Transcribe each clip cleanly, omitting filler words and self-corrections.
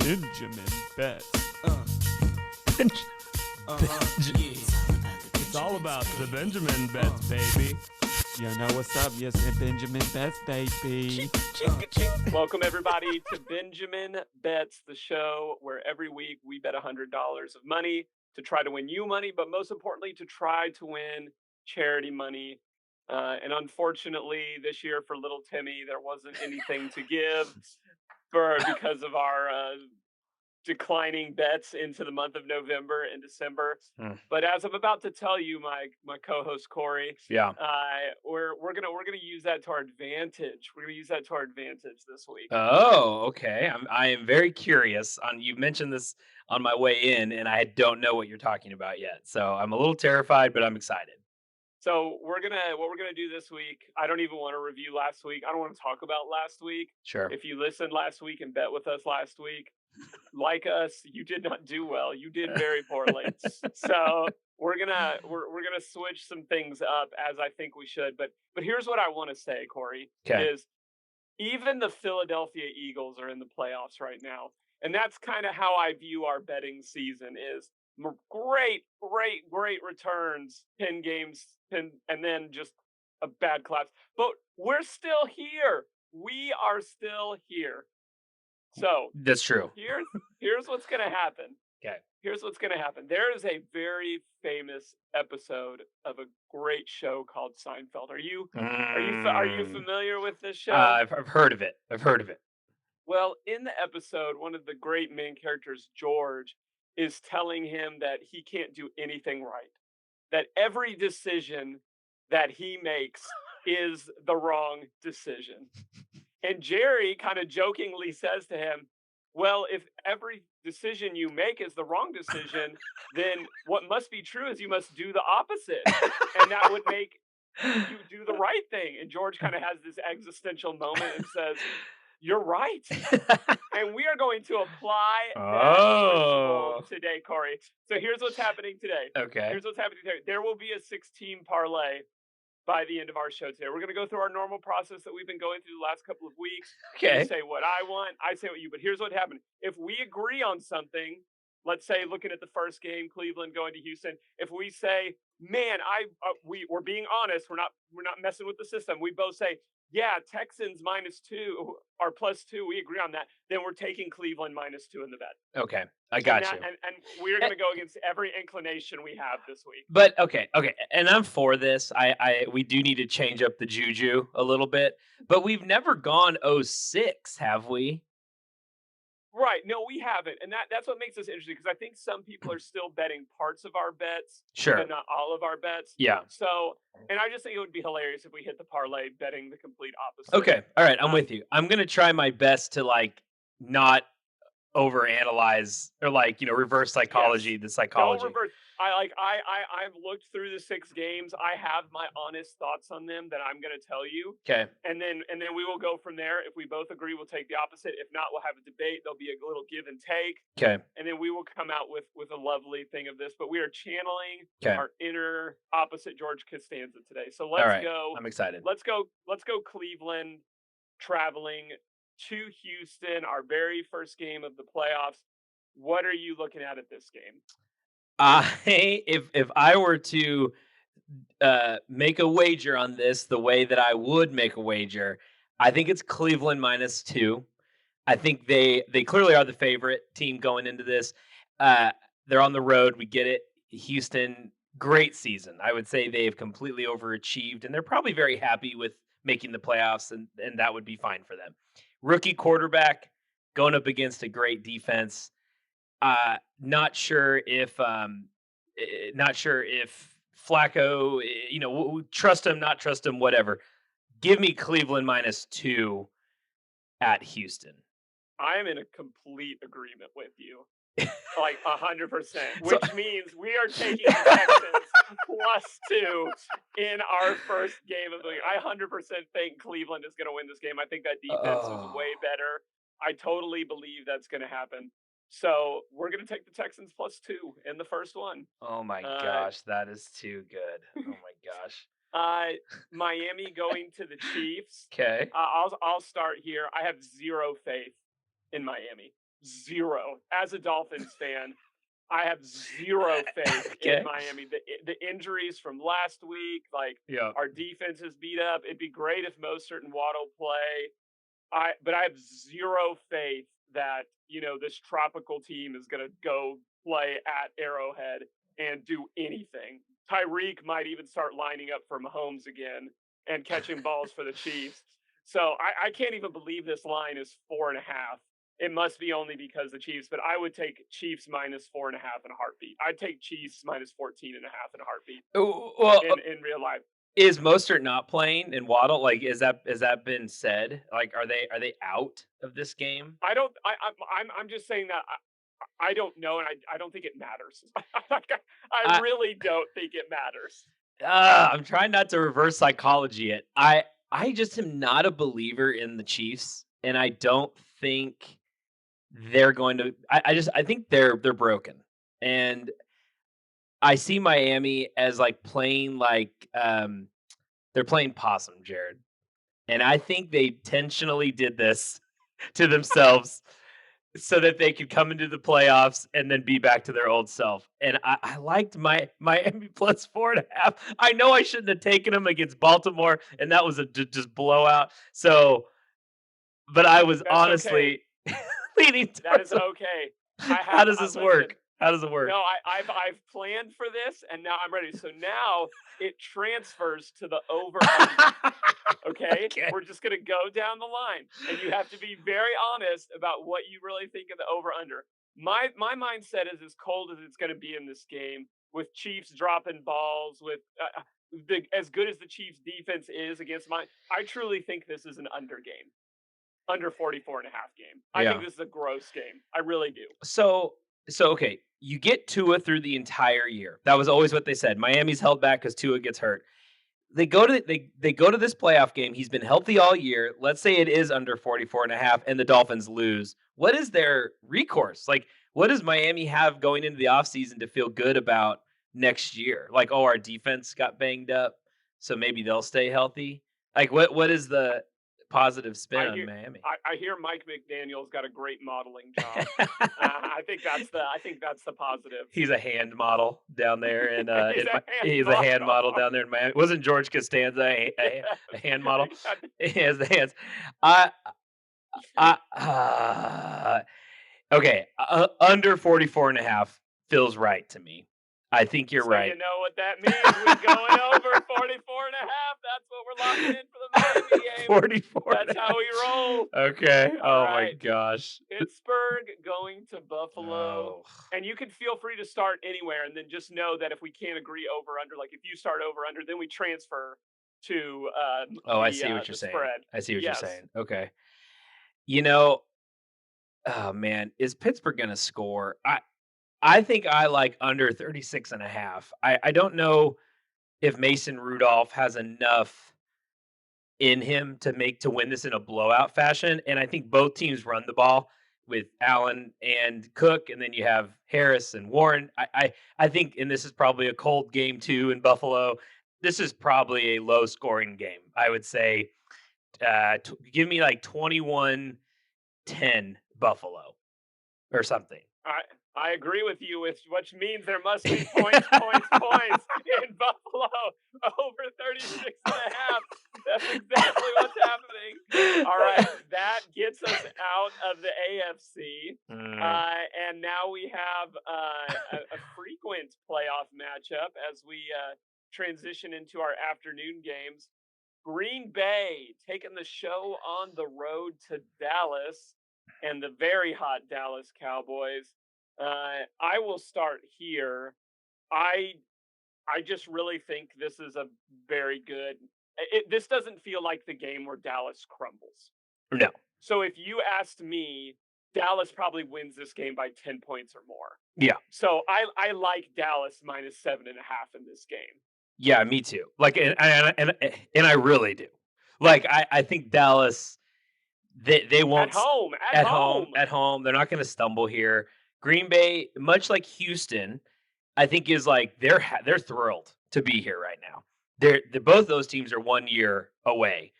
Benjamin Betts. It's all about the Benjamin Betts, baby. You know what's up? Yes, Benjamin Betts, baby. Welcome, everybody, to Benjamin Bets, the show where every week we bet $100 of money to try to win you money, but most importantly, to try to win charity money. And unfortunately, this year for little Timmy, there wasn't anything to give because of our declining bets into the month of November and December. But as I'm about to tell you, my co-host Corey, Yeah. we're gonna use that to our advantage. We're gonna use that to our advantage this week. Oh, okay. I am very curious. You mentioned this on my way in, and I don't know what you're talking about yet. So I'm a little terrified, but I'm excited. So what we're gonna do this week. I don't even want to review last week. I don't want to talk about last week. Sure. If you listened last week and bet with us last week, like us, you did not do well. You did very poorly. So we're gonna switch some things up as I think we should. But here's what I want to say, Corey, is even the Philadelphia Eagles are in the playoffs right now, and that's kind of how I view our betting season is. Great returns, 10 games, and then just a bad collapse. But we're still here. We are still here. So that's true. Here's what's gonna happen. Okay. Here's what's gonna happen. There is a very famous episode of a great show called Seinfeld. Are you familiar with this show? I've heard of it. Well, in the episode, one of the great main characters, George, is telling him that he can't do anything right. That every decision that he makes is the wrong decision. And Jerry kind of jokingly says to him, well, if every decision you make is the wrong decision, then what must be true is you must do the opposite. And that would make you do the right thing. And George kind of has this existential moment and says, you're right. And we are going to apply that principle today, Corey. So here's what's happening today. Okay. Here's what's happening today. There will be a 16 parlay by the end of our show today. We're going to go through our normal process that we've been going through the last couple of weeks. Okay. You say what I want, I say what you. But here's what happened. If we agree on something, let's say looking at the first game, Cleveland going to Houston, if we say, man, we're being honest, we're not messing with the system. We both say, yeah, Texans -2 or +2. We agree on that. Then we're taking Cleveland -2 in the bet. Okay, I got you. And we're going to go against every inclination we have this week. But okay, and I'm for this. We do need to change up the juju a little bit, but we've never gone 0-6, have we? Right. No, we haven't. And that's what makes this interesting because I think some people are still betting parts of our bets, Sure, but not all of our bets. Yeah. So, and I just think it would be hilarious if we hit the parlay betting the complete opposite. Okay. All right. I'm with you. I'm going to try my best to not overanalyze or reverse psychology, the psychology. Don't reverse. I've looked through the 6 games. I have my honest thoughts on them that I'm going to tell you. Okay. And then we will go from there. If we both agree, we'll take the opposite. If not, we'll have a debate. There'll be a little give and take. Okay. And then we will come out with a lovely thing of this. But we are channeling Okay. our inner opposite George Costanza today. So let's go. I'm excited. Let's go Cleveland traveling to Houston, our very first game of the playoffs. What are you looking at this game? If I were to make a wager on this the way that I would make a wager, I think it's Cleveland -2. I think they clearly are the favorite team going into this. They're on the road. We get it. Houston, great season. I would say they've completely overachieved, and they're probably very happy with making the playoffs, and that would be fine for them. Rookie quarterback going up against a great defense. Not sure if Flacco, trust him, not trust him, whatever. Give me Cleveland -2 at Houston. I am in a complete agreement with you, 100%, which means we are taking the Texans +2 in our first game of the week. I 100% think Cleveland is going to win this game. I think that defense is way better. I totally believe that's going to happen. So we're going to take the Texans +2 in the first one. Oh my gosh, that is too good. Oh my gosh. Miami going to the Chiefs. Okay. I'll start here. I have zero faith in Miami. zero. As a Dolphins fan, I have zero faith Okay. in Miami. The injuries from last week, like Yeah. our defense is beat up. It'd be great if Mostert and Waddle play. But I have zero faith that this tropical team is going to go play at Arrowhead and do anything. Tyreek might even start lining up for Mahomes again and catching balls for the Chiefs. So I can't even believe this line is 4.5. It must be only because the Chiefs, but I would take Chiefs minus 4.5 in a heartbeat. I'd take Chiefs minus 14.5 in a heartbeat Well, in real life. is Mostert not playing and Waddle? Like, has that been said? Like, are they out of this game? I'm just saying that I don't know, and I don't think it matters. I really don't think it matters. I'm trying not to reverse psychology it. I just am not a believer in the Chiefs, and I don't think they're going to. I think they're broken, and I see Miami as like playing they're playing possum, Jared, and I think they intentionally did this to themselves so that they could come into the playoffs and then be back to their old self. And I liked my Miami plus 4.5. I know I shouldn't have taken them against Baltimore, and that was a just blowout. So, but I was That's honestly leaning towards That is them. okay. How does this work? How does it work? No, I've planned for this, and now I'm ready. So now it transfers to the over. Okay? We're just gonna go down the line, and you have to be very honest about what you really think of the over under. My mindset is as cold as it's gonna be in this game, with Chiefs dropping balls, with as good as the Chiefs defense is against I truly think this is an under game. Under 44.5 game. I think this is a gross game. I really do. So okay, you get Tua through the entire year. That was always what they said. Miami's held back because Tua gets hurt. They go to this playoff game. He's been healthy all year. Let's say it is under 44.5 and the Dolphins lose. What is their recourse? Like, what does Miami have going into the offseason to feel good about next year? Like, oh, our defense got banged up, so maybe they'll stay healthy. Like, what is the positive spin on Miami? I hear Mike McDaniel's got a great modeling job. I think that's the positive. He's a hand model down there, and he's a hand model down there in Miami. Wasn't George Costanza a hand model? He has the hands. Okay, under 44.5 feels right to me. I think you're right. You know what that means? We're going over 44.5. That's what we're locking in for the Miami game. 44. That's how we roll. Okay. All my gosh. Pittsburgh going to Buffalo. And you can feel free to start anywhere, and then just know that if we can't agree over under, like if you start over under, then we transfer to I see what you're saying. Spread. I see what you're saying. Okay. Oh man, is Pittsburgh going to score? I think I like under 36.5. I don't know if Mason Rudolph has enough in him to win this in a blowout fashion. And I think both teams run the ball with Allen and Cook, and then you have Harris and Warren. I think, and this is probably a cold game too in Buffalo. This is probably a low scoring game. I would say give me like 21-10 Buffalo or something. I agree with you, which means there must be points in Buffalo over 36.5. That's exactly what's happening. All right, that gets us out of the AFC. And now we have a frequent playoff matchup as we transition into our afternoon games. Green Bay taking the show on the road to Dallas and the very hot Dallas Cowboys. I will start here. I just really think this is a very good. This doesn't feel like the game where Dallas crumbles. No. So if you asked me, Dallas probably wins this game by 10 points or more. Yeah. So I like Dallas minus 7.5 in this game. Yeah, me too. Like, and I really do. Like, I think Dallas. They won't at home. They're not going to stumble here. Green Bay, much like Houston, I think is like they're thrilled to be here right now. They're both those teams are 1 year away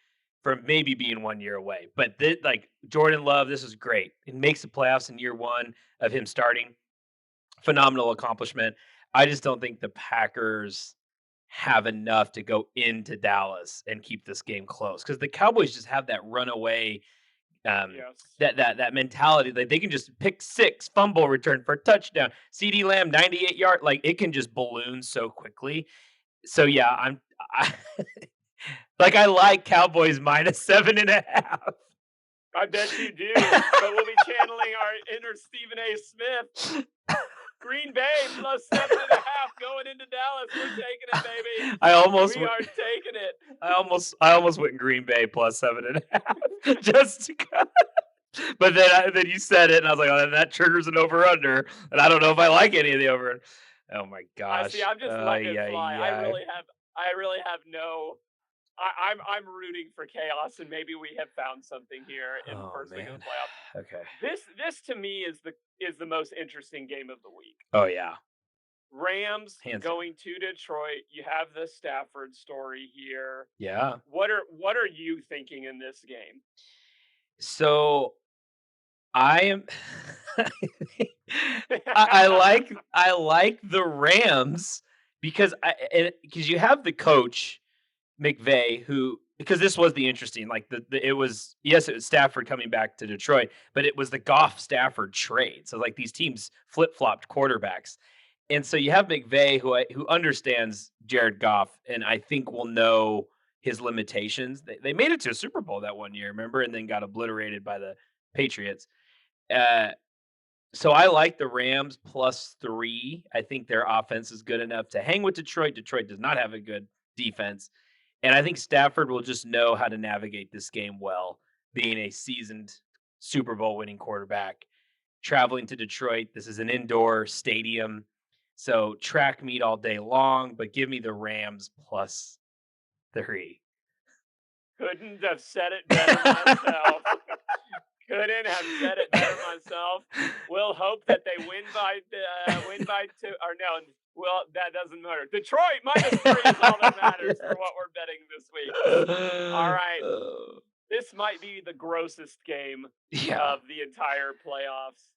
from maybe being 1 year away. But like Jordan Love, this is great. It makes the playoffs in year one of him starting. Phenomenal accomplishment. I just don't think the Packers have enough to go into Dallas and keep this game close because the Cowboys just have that runaway Yes. that mentality that they can just pick six, fumble return for a touchdown, CD Lamb 98-yard, like it can just balloon so quickly. So yeah, I like I like Cowboys minus 7.5. I bet you do. But we'll be channeling our inner Stephen A. Smith. Green Bay plus 7.5 going into Dallas. We're taking it, baby. I almost We are taking it. I almost went Green Bay plus 7.5 just to but then you said it and I was like, oh, that triggers an over under, and I don't know if I like any of the over. Oh my gosh! I see. I'm just letting it fly. I really have no. I'm rooting for chaos, and maybe we have found something here in the first week of the playoffs. Okay. This to me is the most interesting game of the week. Oh yeah. Rams Hands going to Detroit. You have the Stafford story here. Yeah. What are you thinking in this game? So I am I like the Rams because you have the coach McVay who, because this was the interesting, like it was Stafford coming back to Detroit, but it was the Goff Stafford trade. So like these teams flip-flopped quarterbacks. And so you have McVay who understands Jared Goff and I think will know his limitations. They made it to a Super Bowl that 1 year, remember, and then got obliterated by the Patriots. So I like the Rams +3. I think their offense is good enough to hang with Detroit. Detroit does not have a good defense. And I think Stafford will just know how to navigate this game well, being a seasoned Super Bowl winning quarterback. Traveling to Detroit, this is an indoor stadium. So track meet all day long, but give me the Rams +3. Couldn't have said it better myself. Couldn't have said it better myself. We'll hope that they win by 2 or no. Well, that doesn't matter. Detroit -3 is all that matters for what we're betting this week. All right. This might be the grossest game of the entire playoffs.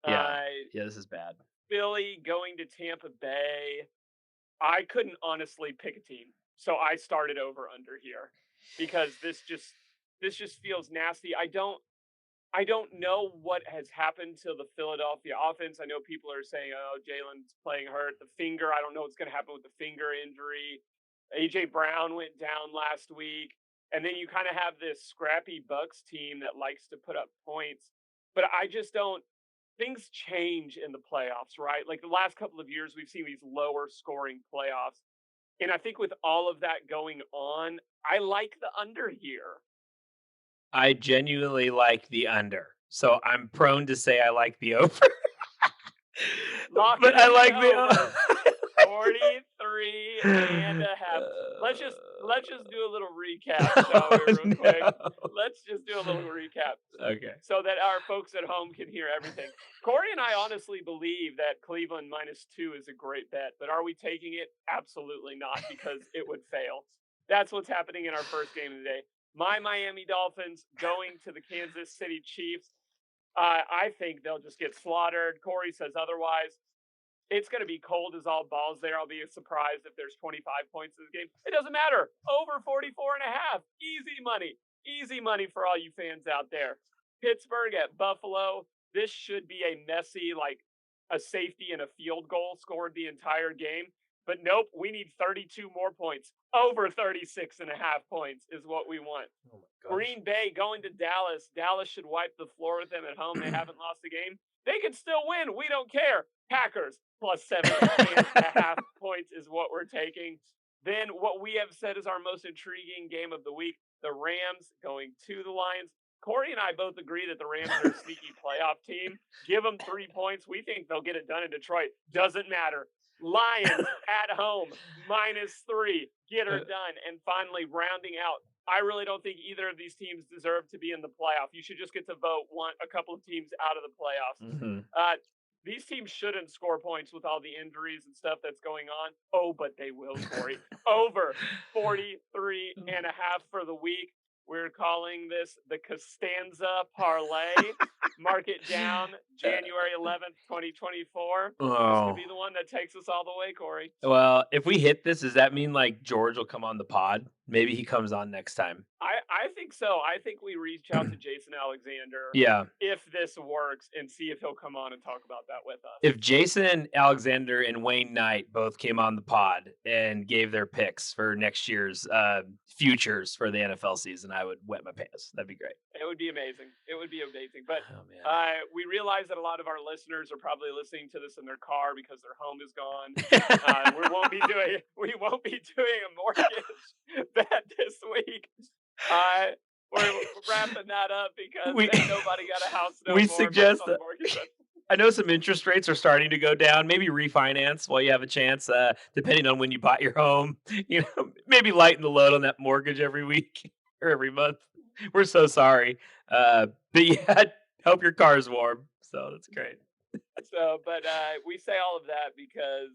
Yeah, this is bad. Philly going to Tampa Bay. I couldn't honestly pick a team, so I started over under here because this just feels nasty. I don't know what has happened to the Philadelphia offense. I know people are saying, oh, Jalen's playing hurt. The finger, I don't know what's going to happen with the finger injury. A.J. Brown went down last week. And then you kind of have this scrappy Bucks team that likes to put up points. But I just don't. Things change in the playoffs, right? Like the last couple of years, we've seen these lower scoring playoffs. And I think with all of that going on, I like the under here. I genuinely like the under. So I'm prone to say I like the over. But I like the over. 43.5. Let's just do a little recap, shall we, real quick? Let's just do a little recap. Okay. So that our folks at home can hear everything. Corey and I honestly believe that Cleveland -2 is a great bet, but are we taking it? Absolutely not, because it would fail. That's what's happening in our first game of the day. My Miami Dolphins going to the Kansas City Chiefs. I think they'll just get slaughtered. Corey says otherwise. It's going to be cold as all balls there. I'll be surprised if there's 25 points in this game. It doesn't matter. Over 44.5. Easy money. Easy money for all you fans out there. Pittsburgh at Buffalo. This should be a messy, like a safety and a field goal scored the entire game. But nope, we need 32 more points. Over 36.5 points is what we want. Oh my gosh. Green Bay going to Dallas. Dallas should wipe the floor with them at home. They haven't lost a game. They can still win. We don't care. Packers +7.5 points is what we're taking. Then what we have said is our most intriguing game of the week, the Rams going to the Lions. Corey and I both agree that the Rams are a sneaky playoff team. Give them 3 points. We think they'll get it done in Detroit. Doesn't matter. Lions at home, -3. Get her done. And finally, rounding out, I really don't think either of these teams deserve to be in the playoff. You should just get to vote a couple of teams out of the playoffs. Mm-hmm. These teams shouldn't score points with all the injuries and stuff that's going on. Oh, but they will, Corey. Over 43.5 for the week. We're calling this the Costanza Parlay. Mark it down, January 11th, 2024. This Oh. could be the one that takes us all the way, Corey. Well, if we hit this, does that mean like George will come on the pod? Maybe he comes on next time. I think so. I think we reach out to Jason Alexander Yeah. if this works and see if he'll come on and talk about that with us. If Jason Alexander and Wayne Knight both came on the pod and gave their picks for next year's futures for the NFL season, I would wet my pants. That'd be great. It would be amazing. It would be amazing. But Oh, man. we realize that a lot of our listeners are probably listening to this in their car because their home is gone. We won't be doing a mortgage bet this week. We're wrapping that up because nobody got a house no we more. Suggest based on that mortgage bet. I know some interest rates are starting to go down. Maybe refinance while you have a chance, depending on when you bought your home. Maybe lighten the load on that mortgage every week or every month. We're so sorry. But yeah, hope your car's warm. So that's great. But we say all of that because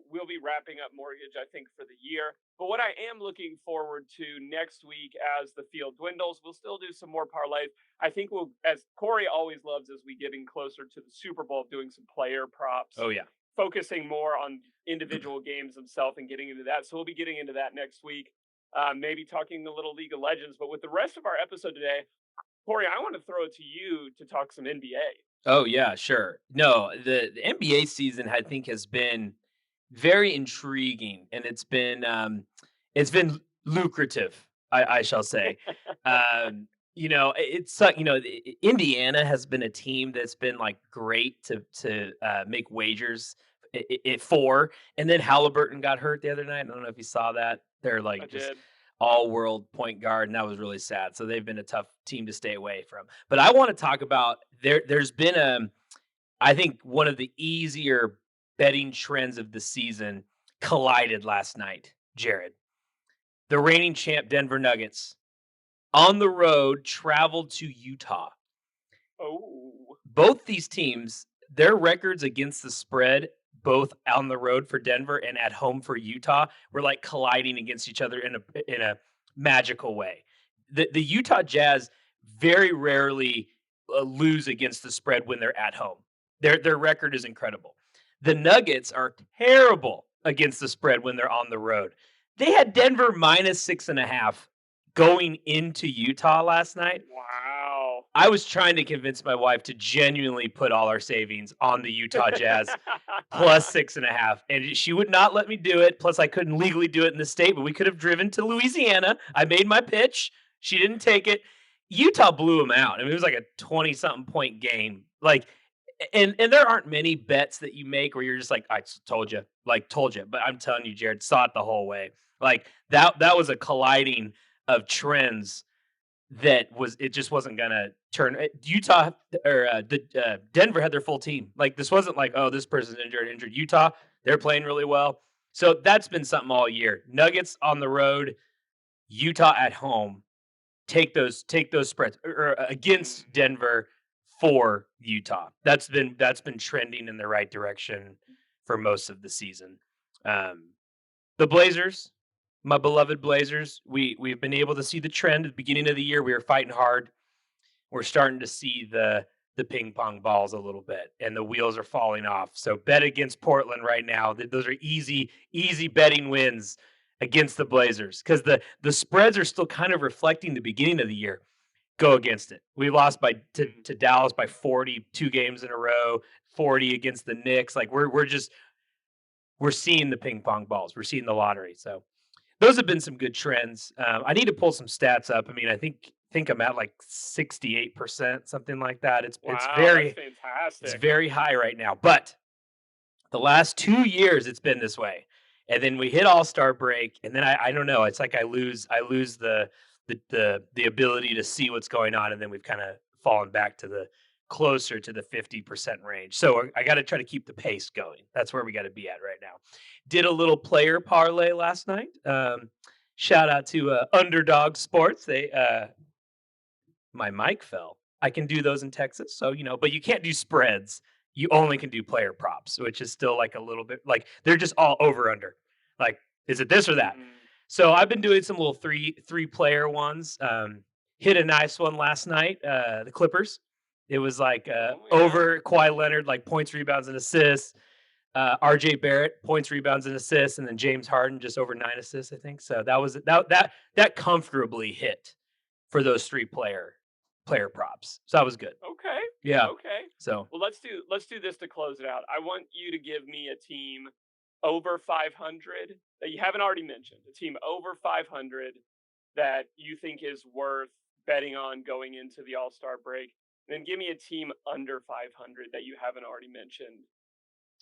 we'll be wrapping up mortgage, I think, for the year. But what I am looking forward to next week as the field dwindles, we'll still do some more parlays. I think we'll, as Corey always loves, as we getting closer to the Super Bowl, doing some player props. Oh, yeah. Focusing more on individual games themselves and getting into that. So we'll be getting into that next week. Maybe talking a little League of Legends. But with the rest of our episode today, Corey, I want to throw it to you to talk some NBA. Oh, yeah, sure. No, the NBA season, I think, has been very intriguing, and it's been lucrative, I shall say. Indiana has been a team that's been like great to make wagers for, and then Halliburton got hurt the other night. I don't know if you saw that. They're like just all-world point guard, and that was really sad. So they've been a tough team to stay away from. But I want to talk about there's been I think one of the easier betting trends of the season collided last night, Jared. The reigning champ Denver Nuggets on the road traveled to Utah. Oh. Both these teams, their records against the spread, both on the road for Denver and at home for Utah, were like colliding against each other in a magical way. The Utah Jazz very rarely lose against the spread when they're at home. Their record is incredible. The Nuggets are terrible against the spread when they're on the road. They had Denver -6.5 going into Utah last night. Wow. I was trying to convince my wife to genuinely put all our savings on the Utah Jazz +6.5, and she would not let me do it. Plus, I couldn't legally do it in the state, but we could have driven to Louisiana. I made my pitch. She didn't take it. Utah blew them out. I mean, it was like a 20-something point game. Like, and there aren't many bets that you make where you're just like, I told you. But I'm telling you, Jared, saw it the whole way. Like that was a colliding of trends that it just wasn't gonna turn. Utah or Denver had their full team. Like this wasn't like, oh, this person's injured. Utah, they're playing really well. So that's been something all year. Nuggets on the road, Utah at home. Take those spreads or against Denver for Utah. That's been trending in the right direction for most of the season. The Blazers, my beloved Blazers, we've been able to see the trend at the beginning of the year. We were fighting hard. We're starting to see the ping pong balls a little bit, and the wheels are falling off. So bet against Portland right now. Those are easy betting wins against the Blazers because the spreads are still kind of reflecting the beginning of the year. Go against it. We lost to Dallas by 40 2 games in a row, 40 against the Knicks. Like we're seeing the ping pong balls. We're seeing the lottery. So those have been some good trends. I need to pull some stats up. I mean, I think I'm at like 68%, something like that. It's very fantastic. It's very high right now. But the last 2 years, it's been this way. And then we hit All-Star break, and then I don't know. It's like I lose the ability to see what's going on, and then we've kind of fallen back to the closer to the 50% range. So I got to try to keep the pace going. That's where we got to be at right now. Did a little player parlay last night. Shout out to Underdog Sports. They my mic fell. I can do those in Texas, so but you can't do spreads. You only can do player props, which is still like a little bit like they're just all over under. Like, is it this or that? So I've been doing some little three player ones. hit a nice one last night. The Clippers. It was like Oh, yeah. over Kawhi Leonard, like points, rebounds, and assists. RJ Barrett points, rebounds, and assists, and then James Harden just over 9 assists, I think. So that was that comfortably hit for those player props. So that was good. Okay. Yeah. Okay. So Well, let's do this to close it out. I want you to give me a team over 500 that you haven't already mentioned. A team over 500 that you think is worth betting on going into the All-Star break. And then give me a team under 500 that you haven't already mentioned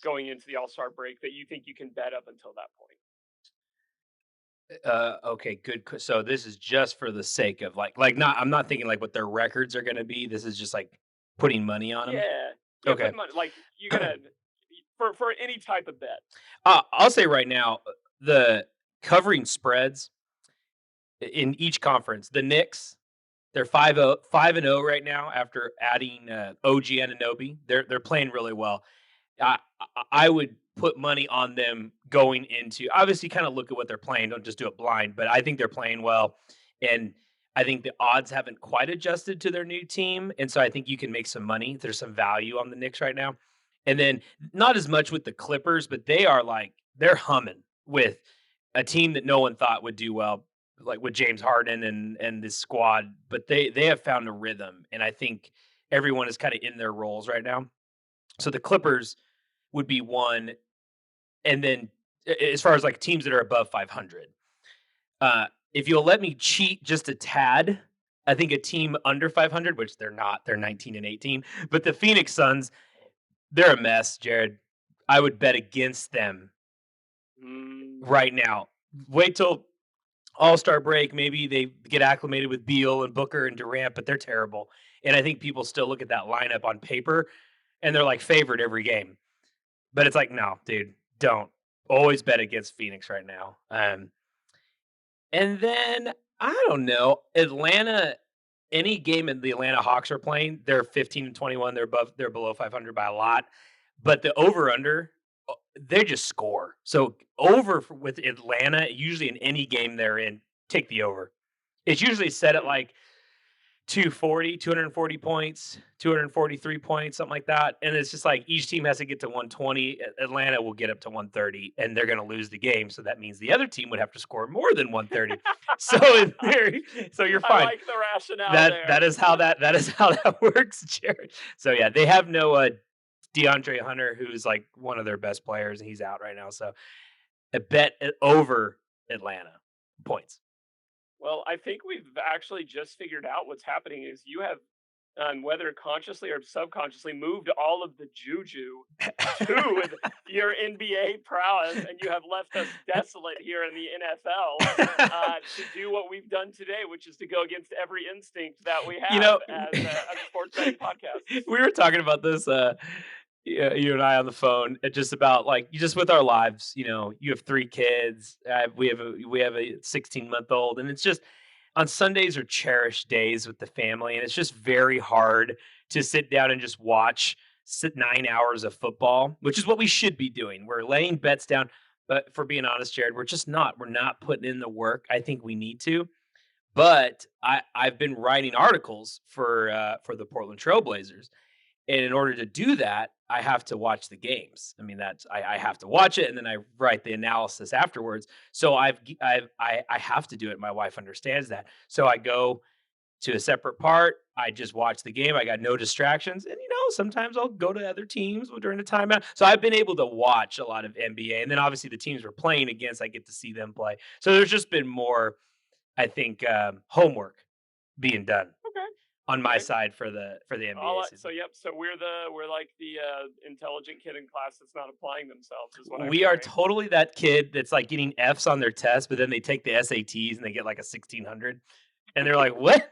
going into the All-Star break that you think you can bet up until that point. okay, good. So this is just for the sake of not. I'm not thinking like what their records are going to be. This is just like putting money on them. Yeah. Yeah, Okay. put money, like you're gonna for any type of bet. I'll say right now, the covering spreads in each conference. The Knicks, they're 5-0 right now after adding OG Anunoby. They're playing really well. I would put money on them going into, obviously kind of look at what they're playing. Don't just do it blind, but I think they're playing well. And I think the odds haven't quite adjusted to their new team. And so I think you can make some money. There's some value on the Knicks right now. And then not as much with the Clippers, but they're humming with a team that no one thought would do well, like with James Harden and this squad. But they have found a rhythm. And I think everyone is kind of in their roles right now. So the Clippers would be one. And then as far as like teams that are above 500, if you'll let me cheat just a tad, I think a team under 500, which they're not, they're 19-18, but the Phoenix Suns, they're a mess, Jared. I would bet against them right now. Wait till All-Star break. Maybe they get acclimated with Beal and Booker and Durant, but they're terrible. And I think people still look at that lineup on paper and they're like favored every game. But it's like, no, dude, don't. Always bet against Phoenix right now. And then I don't know, Atlanta. Any game in the Atlanta Hawks are playing, they're 15-21. They're below 500 by a lot. But the over under, they just score. So over with Atlanta, usually in any game they're in, take the over. It's usually set at like 240 points, 243 points, something like that. And it's just like each team has to get to 120. Atlanta will get up to 130 and they're going to lose the game. So that means the other team would have to score more than 130. So in theory, so you're fine. I like the rationale there. That is how that works, Jared. So yeah, they have no DeAndre Hunter, who's like one of their best players, and he's out right now. So a bet over Atlanta points. Well, I think we've actually just figured out what's happening is you have, whether consciously or subconsciously, moved all of the juju to your NBA prowess, and you have left us desolate here in the NFL to do what we've done today, which is to go against every instinct that we have as a sports betting podcast. We were talking about this, you and I on the phone, just about like just with our lives. You have 3 kids. We have a 16-month-old, and it's just on Sundays are cherished days with the family, and it's just very hard to sit down and just watch 9 hours of football, which is what we should be doing. We're laying bets down, but for being honest, Jared, we're not. We're not putting in the work I think we need to. But I've been writing articles for the Portland Trailblazers. And in order to do that, I have to watch the games. I mean, I have to watch it, and then I write the analysis afterwards. So I have to do it. My wife understands that. So I go to a separate part. I just watch the game. I got no distractions, and sometimes I'll go to other teams during the timeout. So I've been able to watch a lot of NBA, and then obviously the teams we're playing against, I get to see them play. So there's just been more, I think, homework being done. On my side for the NBA season. So we're like the intelligent kid in class that's not applying themselves. Is what we are totally that kid that's like getting Fs on their test, but then they take the SATs and they get like a 1600, and they're like, "What?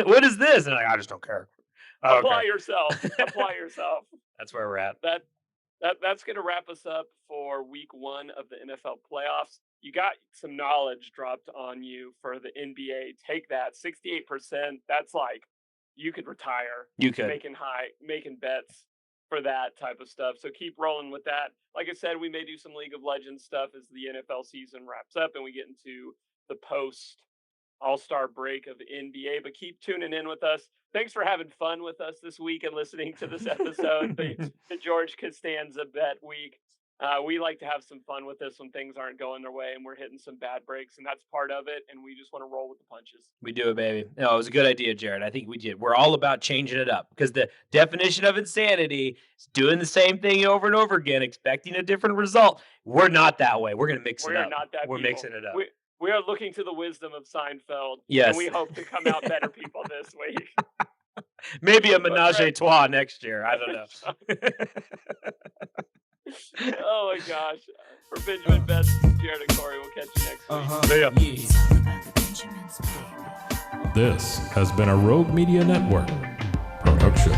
What is this?" And I just don't care. Apply yourself. Apply yourself. That's where we're at. That's going to wrap us up for week 1 of the NFL playoffs. You got some knowledge dropped on you for the NBA. Take that 68%. That's like. You could retire. You could making bets for that type of stuff. So keep rolling with that. Like I said, we may do some League of Legends stuff as the NFL season wraps up and we get into the post all-star break of NBA. But keep tuning in with us. Thanks for having fun with us this week and listening to this episode, the George Costanza bet week. We like to have some fun with this when things aren't going their way and we're hitting some bad breaks, and that's part of it. And we just want to roll with the punches. We do it, baby. No, it was a good idea, Jared. I think we did. We're all about changing it up because the definition of insanity is doing the same thing over and over again, expecting a different result. We're not that way. We're going to mix it up. We're not that We're people. mixing it up. We are looking to the wisdom of Seinfeld. Yes. And we hope to come out better people this week. Maybe a menage a trois next year. I don't know. Oh, my gosh. For Benjamin Betts, Jared and Corey, we'll catch you next week. See ya. This has been a Rogue Media Network production.